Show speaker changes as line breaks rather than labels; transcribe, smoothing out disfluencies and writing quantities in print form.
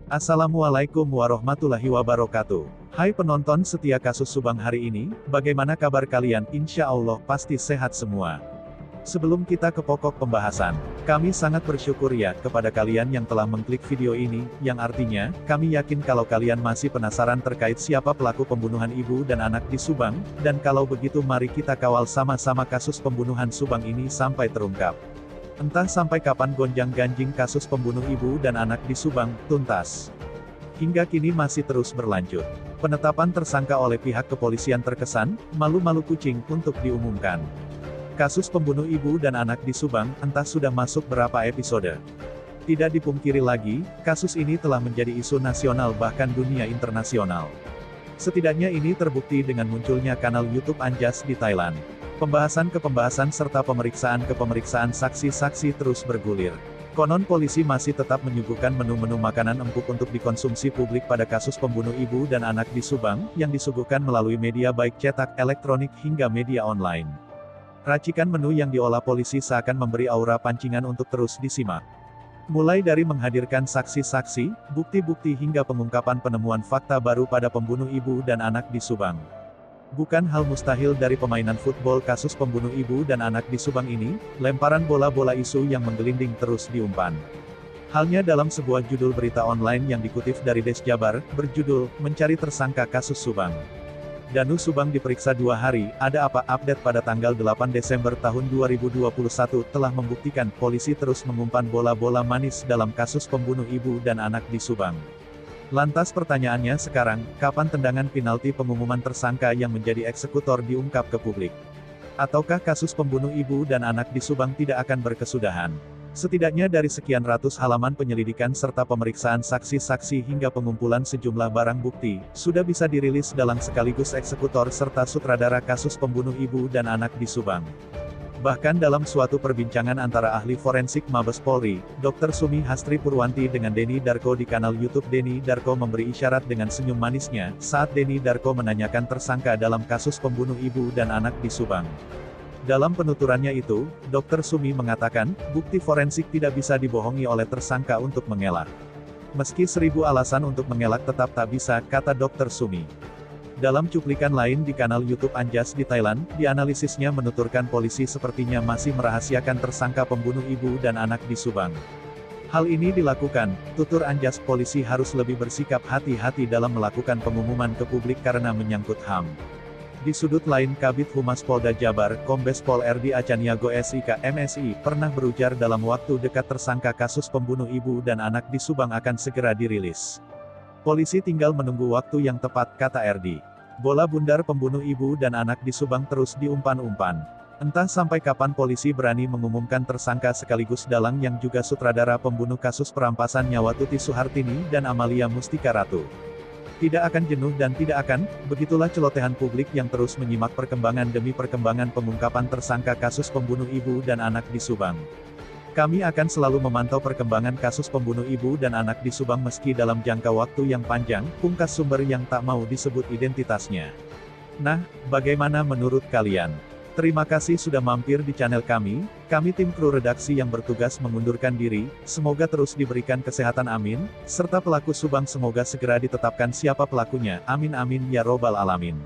Assalamualaikum warahmatullahi wabarakatuh. Hai penonton setia kasus Subang hari ini, bagaimana kabar kalian? Insya Allah pasti sehat semua. Sebelum kita ke pokok pembahasan, kami sangat bersyukur ya kepada kalian yang telah mengklik video ini, yang artinya, kami yakin kalau kalian masih penasaran terkait siapa pelaku pembunuhan ibu dan anak di Subang, dan kalau begitu mari kita kawal sama-sama kasus pembunuhan Subang ini sampai terungkap. Entah sampai kapan gonjang-ganjing kasus pembunuh ibu dan anak di Subang tuntas. Hingga kini masih terus berlanjut. Penetapan tersangka oleh pihak kepolisian terkesan, malu-malu kucing untuk diumumkan. Kasus pembunuh ibu dan anak di Subang, entah sudah masuk berapa episode. Tidak dipungkiri lagi, kasus ini telah menjadi isu nasional bahkan dunia internasional. Setidaknya ini terbukti dengan munculnya kanal YouTube Anjas di Thailand. Pembahasan ke pembahasan serta pemeriksaan ke pemeriksaan saksi-saksi terus bergulir. Konon polisi masih tetap menyuguhkan menu-menu makanan empuk untuk dikonsumsi publik pada kasus pembunuh ibu dan anak di Subang, yang disuguhkan melalui media baik cetak, elektronik hingga media online. Racikan menu yang diolah polisi seakan memberi aura pancingan untuk terus disimak. Mulai dari menghadirkan saksi-saksi, bukti-bukti hingga pengungkapan penemuan fakta baru pada pembunuh ibu dan anak di Subang. Bukan hal mustahil dari pemainan football kasus pembunuh ibu dan anak di Subang ini, lemparan bola-bola isu yang menggelinding terus diumpan. Halnya dalam sebuah judul berita online yang dikutip dari Des Jabar, berjudul, Mencari Tersangka Kasus Subang. Danu Subang diperiksa 2 hari, ada apa? Update pada tanggal 8 Desember tahun 2021 telah membuktikan polisi terus mengumpan bola-bola manis dalam kasus pembunuh ibu dan anak di Subang. Lantas pertanyaannya sekarang, kapan tendangan penalti pengumuman tersangka yang menjadi eksekutor diungkap ke publik? Ataukah kasus pembunuh ibu dan anak di Subang tidak akan berkesudahan? Setidaknya dari sekian ratus halaman penyelidikan serta pemeriksaan saksi-saksi hingga pengumpulan sejumlah barang bukti, sudah bisa dirilis dalam sekaligus eksekutor serta sutradara kasus pembunuh ibu dan anak di Subang. Bahkan dalam suatu perbincangan antara ahli forensik Mabes Polri, Dr. Sumi Hastri Purwanti dengan Denny Darko di kanal YouTube Denny Darko memberi isyarat dengan senyum manisnya, saat Denny Darko menanyakan tersangka dalam kasus pembunuh ibu dan anak di Subang. Dalam penuturannya itu, Dr. Sumi mengatakan, bukti forensik tidak bisa dibohongi oleh tersangka untuk mengelak. Meski 1000 alasan untuk mengelak tetap tak bisa, kata Dr. Sumi. Dalam cuplikan lain di kanal YouTube Anjas di Thailand, dianalisisnya menuturkan polisi sepertinya masih merahasiakan tersangka pembunuh ibu dan anak di Subang. Hal ini dilakukan, tutur Anjas, polisi harus lebih bersikap hati-hati dalam melakukan pengumuman ke publik karena menyangkut HAM. Di sudut lain Kabid Humas Polda Jabar, Kombes Pol RD Acaniago SIK MSI, pernah berujar dalam waktu dekat tersangka kasus pembunuh ibu dan anak di Subang akan segera dirilis. Polisi tinggal menunggu waktu yang tepat, kata RD. Bola bundar pembunuh ibu dan anak di Subang terus diumpan-umpan. Entah sampai kapan polisi berani mengumumkan tersangka sekaligus dalang yang juga sutradara pembunuh kasus perampasan nyawa Tuti Suhartini dan Amalia Mustika Ratu. Tidak akan jenuh dan tidak akan, begitulah celotehan publik yang terus menyimak perkembangan demi perkembangan pengungkapan tersangka kasus pembunuh ibu dan anak di Subang. Kami akan selalu memantau perkembangan kasus pembunuh ibu dan anak di Subang meski dalam jangka waktu yang panjang, pungkas sumber yang tak mau disebut identitasnya. Nah, bagaimana menurut kalian? Terima kasih sudah mampir di channel kami tim kru redaksi yang bertugas mengundurkan diri, semoga terus diberikan kesehatan amin, serta pelaku Subang semoga segera ditetapkan siapa pelakunya, amin amin ya robbal alamin.